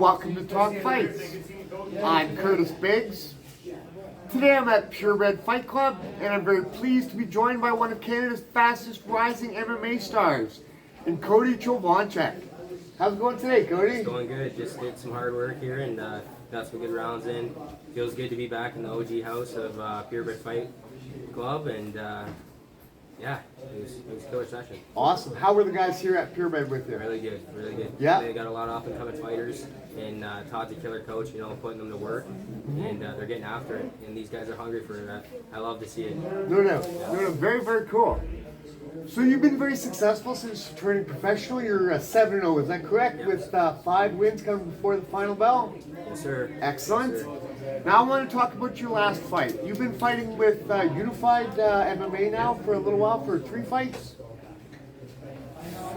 Welcome to Talk Fights. I'm Curtis Biggs. Today I'm at Purebred Fight Club, and I'm very pleased to be joined by one of Canada's fastest rising MMA stars, in Cody Chovancek. How's it going today, Cody? It's going good. Just did some hard work here and got some good rounds in. Feels good to be back in the OG house of Purebred Fight Club, and yeah, it was a killer session. Awesome. How were the guys here at Purebred with you? Really good, really good. Yeah. They got a lot of up-and-coming fighters, and Todd's a killer coach, you know, putting them to work, and they're getting after it, and these guys are hungry for that. I love to see it. No, very, very cool. So you've been very successful since turning professional. You're 7-0, is that correct? Yeah. With 5 wins coming before the final bell? Yes, sir. Excellent. Yes, sir. Now I want to talk about your last fight. You've been fighting with Unified MMA now for a little while, for 3 fights?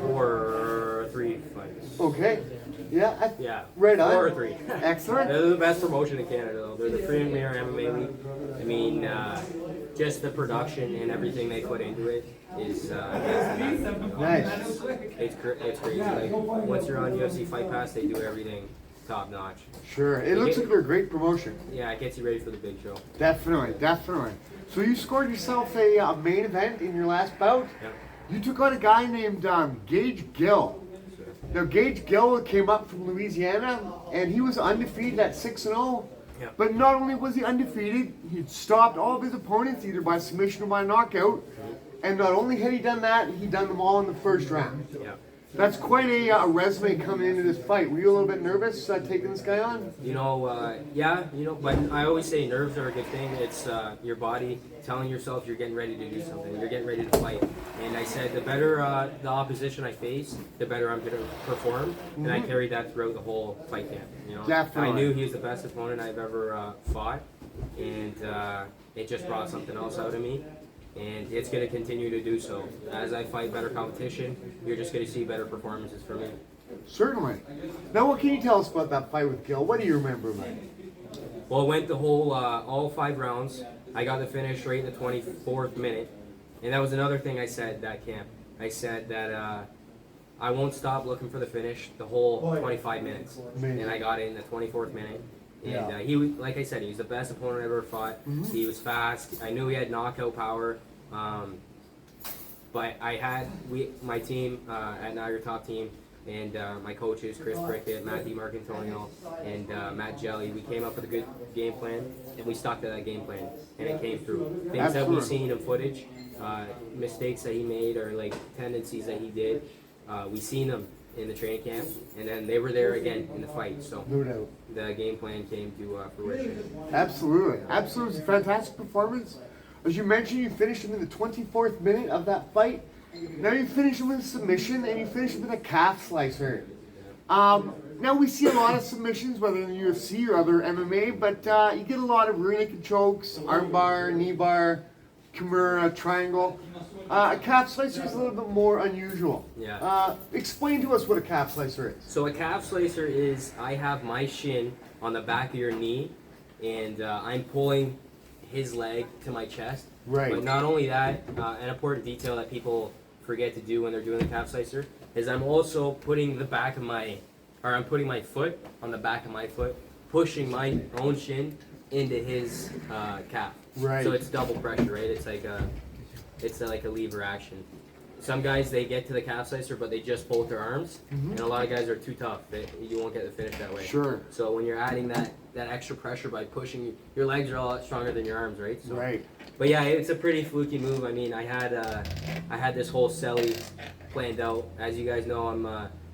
4 or 3 fights. Okay. Yeah. Yeah. Right on. 4 or 3. Excellent. They're the best promotion in Canada, though. They're the premier MMA league. I mean, just the production and everything they put into it is Nice. It's crazy. Like, once you're on UFC Fight Pass, they do everything top notch. Sure. It looks like they're a great promotion. Yeah, it gets you ready for the big show. Definitely. So you scored yourself a main event in your last bout. Yeah. You took on a guy named Gage Gill. Now, Gage Gill came up from Louisiana, and he was undefeated at 6-0. Yeah. But not only was he undefeated, he'd stopped all of his opponents either by submission or by knockout. And not only had he done that, he'd done them all in the first round. Yeah. That's quite a resume coming into this fight. Were you a little bit nervous taking this guy on? You know, yeah, you know, but I always say nerves are a good thing. It's your body telling yourself you're getting ready to do something. You're getting ready to fight. And I said the better the opposition I face, the better I'm going to perform. And I carried that throughout the whole fight camp. You know, Definitely. I knew he was the best opponent I've ever fought, and it just brought something else out of me. And it's going to continue to do so. As I fight better competition, you're just going to see better performances from me. Certainly. Now, what can you tell us about that fight with Gill? What do you remember about it? Well, it went the whole, all 5 rounds. I got the finish right in the 24th minute. And that was another thing I said that camp. I said that I won't stop looking for the finish the whole 25 minutes. Amazing. And I got it in the 24th minute. And Yeah. he was, like I said, he was the best opponent I ever fought. He was fast. I knew he had knockout power. But my team at Now Your Top Team, and my coaches, Chris Prickett, Matt DiMarcantonio, and Matt Jelly, we came up with a good game plan, and we stuck to that game plan, and it came through. Things that we've seen in footage, mistakes that he made, or like tendencies that he did, we seen them in the training camp, and then they were there again in the fight. So No doubt. the game plan came to fruition. Absolutely. Absolutely. It was a fantastic performance. As you mentioned, you finished him in the 24th minute of that fight. Now you finish him with a submission, and you finish him with a calf slicer. Now we see a lot of submissions, whether in the UFC or other MMA, but you get a lot of rear naked chokes, armbar, knee bar, kimura, triangle. A calf slicer is a little bit more unusual. Yeah. Explain to us what a calf slicer is. So a calf slicer is, I have my shin on the back of your knee, and I'm pulling his leg to my chest. Right. But not only that, an important detail that people forget to do when they're doing the calf slicer is I'm also putting I'm putting my foot on the back of my foot, pushing my own shin into his calf. Right. So it's double pressure, right? It's like a lever action. Some guys, they get to the calf slicer, but they just bolt their arms, and a lot of guys are too tough. You won't get the finish that way. Sure. So when you're adding that extra pressure by pushing, your legs are a lot stronger than your arms, right? So, Right. But yeah, it's a pretty fluky move. I mean, I had this whole celly planned out. As you guys know, I'm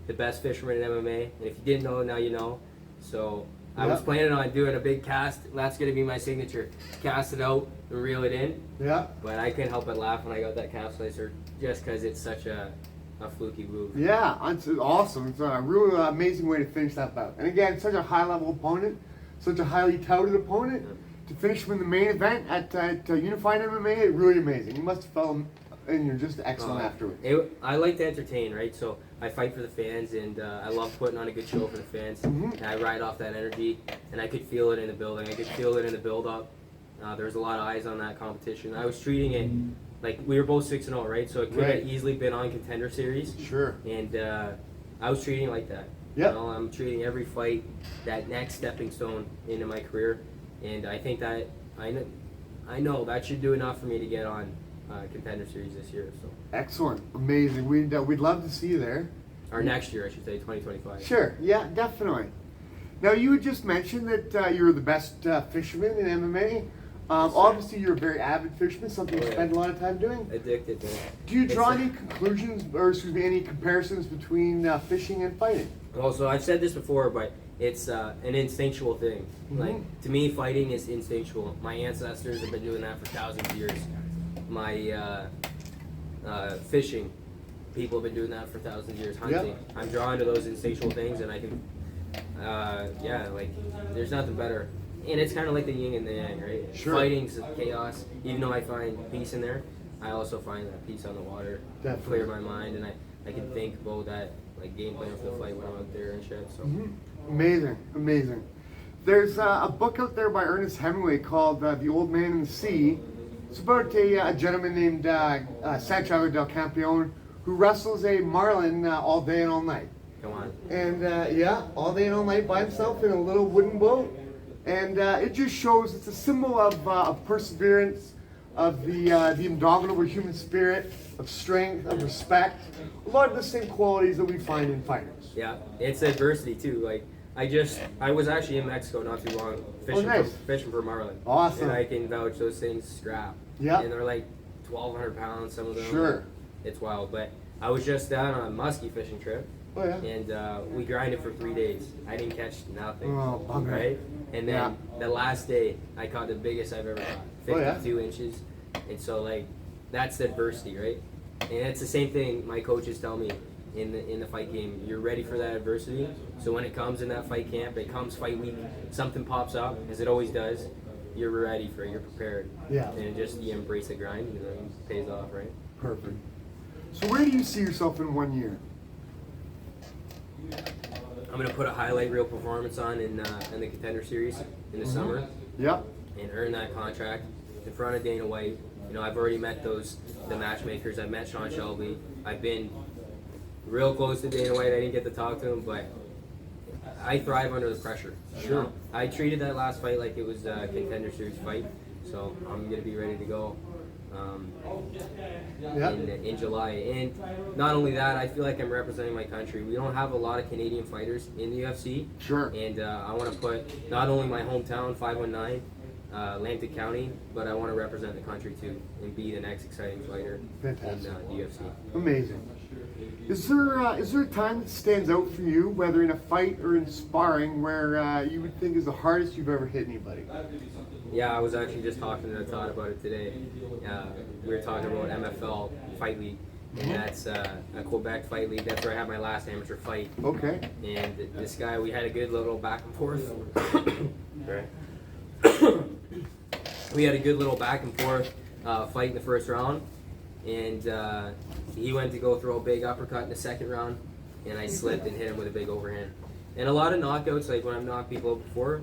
the best fisherman in MMA, and if you didn't know, now you know. So I was planning on doing a big cast. That's gonna be my signature. Cast it out and reel it in. Yeah. But I couldn't help but laugh when I got that calf slicer, just because it's such a fluky move. Yeah, it's awesome. It's a really amazing way to finish that bout. And again, such a high-level opponent, such a highly touted opponent. To finish him in the main event at Unified MMA, really amazing. You must have felt him, and you're just excellent afterwards. I like to entertain, right? So I fight for the fans, and I love putting on a good show for the fans. And I ride off that energy, and I could feel it in the building. I could feel it in the build-up. There was a lot of eyes on that competition. I was treating it like we were both 6-0, right? So it could have easily been on Contender Series. Sure. And I was treating it like that. Yep. You know, I'm treating every fight that next stepping stone into my career, and I think that I know that should do enough for me to get on Contender Series this year. So Excellent. Amazing. We'd love to see you there. or next year, I should say, 2025. Sure. Yeah, definitely. Now, you had just mentioned that you were the best fisherman in MMA. Obviously, you're a very avid fisherman, something you spend a lot of time doing. Addicted, man. Do you draw any conclusions, or excuse me, any comparisons between fishing and fighting? Also, I've said this before, but it's an instinctual thing. Mhm. Like, to me, fighting is instinctual. My ancestors have been doing that for thousands of years. My fishing, people have been doing that for thousands of years. Hunting, Yep. I'm drawn to those instinctual things, and I can, like, there's nothing better. And it's kind of like the yin and the yang, right? Sure. Fighting's chaos. Even though I find peace in there, I also find that peace on the water. Definitely. Clear my mind, and I can think about that, like, game plan for the fight when I'm out there and shit. So. Mhm. Amazing, amazing. There's a book out there by Ernest Hemingway called The Old Man and the Sea. It's about a gentleman named Santiago del Campeon who wrestles a marlin all day and all night. Come on. And all day and all night by himself in a little wooden boat. And it just shows, it's a symbol of perseverance, of the indomitable human spirit, of strength, of respect. A lot of the same qualities that we find in fighters. Yeah, it's adversity too. Like I was actually in Mexico not too long fishing nice. fishing for marlin. Awesome. And I can vouch those things scrap. Yeah. And they're like 1,200 pounds, some of them. Sure. It's wild. But I was just down on a muskie fishing trip. Oh, yeah. And we grinded for 3 days. I didn't catch nothing. Oh, bummer. Right? And then Yeah. the last day, I caught the biggest I've ever caught. Oh, yeah. 52 inches. And so, like, that's adversity, right? And it's the same thing my coaches tell me in the fight game. You're ready for that adversity. So when it comes in that fight camp, it comes fight week, something pops up, as it always does. You're ready for it. You're prepared. Yeah. And it just, you embrace the grind, and it pays off, right? Perfect. So where do you see yourself in 1 year? I'm gonna put a highlight reel performance on in the Contender Series in the summer, Yep. and earn that contract in front of Dana White. You know, I've already met the matchmakers. I've met Sean Shelby. I've been real close to Dana White. I didn't get to talk to him, but I thrive under the pressure. You Sure. know? I treated that last fight like it was a Contender Series fight, so I'm gonna be ready to go. Yep. In July. And not only that, I feel like I'm representing my country. We don't have a lot of Canadian fighters in the UFC. Sure. And I want to put not only my hometown, 519, Lambton County, but I want to represent the country too and be the next exciting fighter Fantastic. in the UFC. Amazing. Is there a time that stands out for you, whether in a fight or in sparring, where you would think is the hardest you've ever hit anybody? Yeah, I was actually just talking to Todd about it today. We were talking about MFL Fight League, and that's a Quebec Fight League. That's where I had my last amateur fight. Okay. And this guy, we had a good little back and forth. We had a good little back and forth fight in the first round, and he went to go throw a big uppercut in the second round, and I slipped and hit him with a big overhand. And a lot of knockouts, like when I've knocked people out before,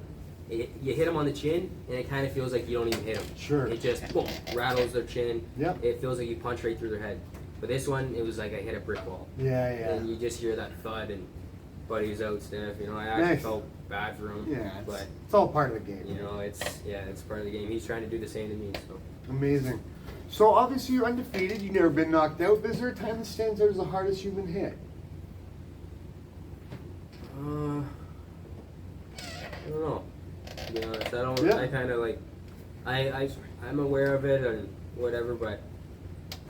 you hit them on the chin, and it kind of feels like you don't even hit them. Sure. It just boom, rattles their chin. Yep. It feels like you punch right through their head. But this one, it was like I hit a brick wall. Yeah, And you just hear that thud, and buddy's out stiff. You know, I actually Nice. felt bad for him. Yeah, But it's all part of the game. you know, it's part of the game. He's trying to do the same to me. So Amazing. So obviously you're undefeated. You've never been knocked out. But is there a time that stands out as the hardest you've been hit? I don't know. To be honest, I don't. Yeah. I kind of like. I'm aware of it and whatever, but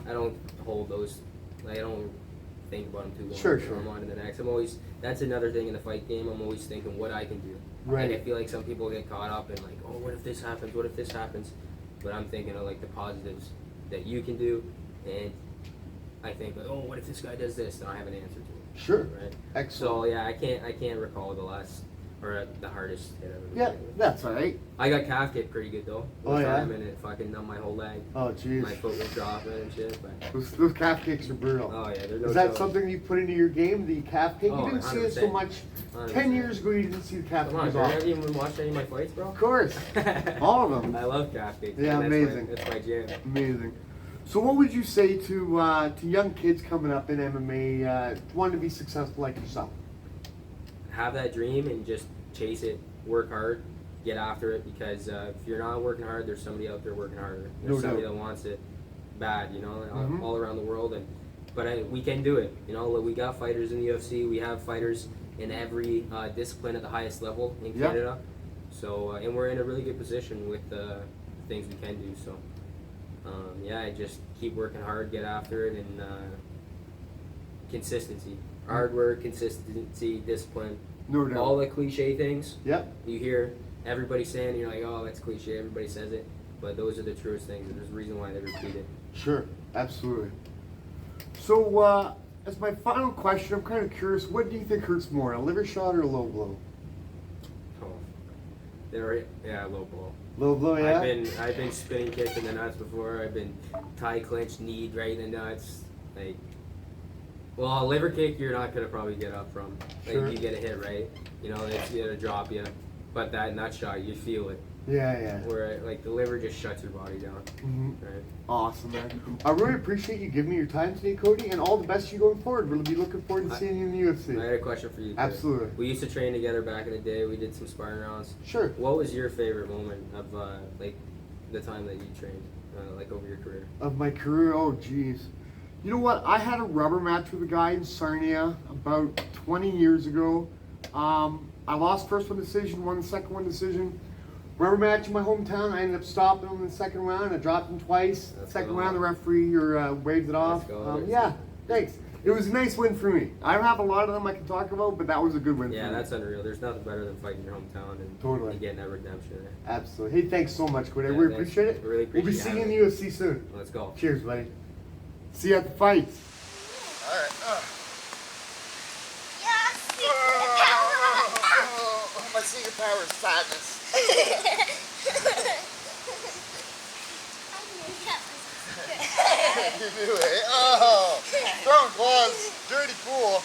I don't hold those. Like, I don't think about them too long. Sure, So sure. I'm on to the next. I'm always. That's another thing in the fight game. I'm always thinking what I can do. Right. Like, I feel like some people get caught up in like, oh, what if this happens? What if this happens? But I'm thinking of like the positives that you can do, and I think like, oh, what if this guy does this? And I have an answer to it. Sure. Right. Excellent. So yeah, I can't recall the last or the hardest hit I've ever Yeah, taken. that's all right. I got calf kicked pretty good though. Oh, One yeah? time, and it fucking numbed my whole leg. Oh, jeez. My foot was dropping and shit. But Those calf kicks are brutal. oh yeah, there's no Is that joke. something you put into your game, the calf kick? Oh, You didn't see it so 100%. much. 100%. 10 years ago, you didn't see the calf Come on, kick bro. off. Have you even watched any of my fights, bro? Of course. All of them. I love calf kicks. Yeah, man. amazing. That's my jam. Amazing. So what would you say to young kids coming up in MMA, wanting to be successful like yourself? have that dream and just chase it, work hard, get after it, because if you're not working hard, there's somebody out there working harder. There's somebody that wants it bad, you know, all around the world. But we can do it. You know, we got fighters in the UFC. We have fighters in every discipline at the highest level in Canada. So, and we're in a really good position with the things we can do. So, I just keep working hard, get after it, and consistency. Hard work, consistency, discipline. No doubt. All the cliche things. Yep. You hear everybody saying, you're like, oh, that's cliche. Everybody says it. But those are the truest things, and there's a reason why they repeat it. Sure. Absolutely. So, as my final question, I'm kind of curious, what do you think hurts more, a liver shot or a low blow? Low blow. Low blow, yeah? I've been spinning kicked in the nuts before. I've been tie clinched, kneed right in the nuts. Like, well, a liver kick you're not gonna probably get up from. Like, Sure. you get a hit, right? You know, it's gonna drop you. But that nut shot, you feel it. Yeah. Where like the liver just shuts your body down. Right? Awesome, man. I really appreciate you giving me your time today, Cody, and all the best to you going forward. We'll be looking forward to seeing you in the UFC. I had a question for you. Absolutely. We used to train together back in the day. We did some sparring rounds. Sure. What was your favorite moment of like the time that you trained, like over your career? Of my career? Oh, geez. You know what? I had a rubber match with a guy in Sarnia about 20 years ago. I lost first one decision, won the second one decision. Rubber match in my hometown. I ended up stopping him in the second round. I dropped him twice. Second round, the referee waved it off. Yeah, thanks. It was a nice win for me. I don't have a lot of them I can talk about, but that was a good win for me. Yeah, that's unreal. There's nothing better than fighting your hometown and getting that redemption. Absolutely. Hey, thanks so much, Cody. I really appreciate it. Really appreciate We'll be seeing you in the UFC soon. Let's go. Cheers, buddy. See you at the fights. All right. My secret power is sadness. You knew it. Oh, throwing gloves, dirty pool.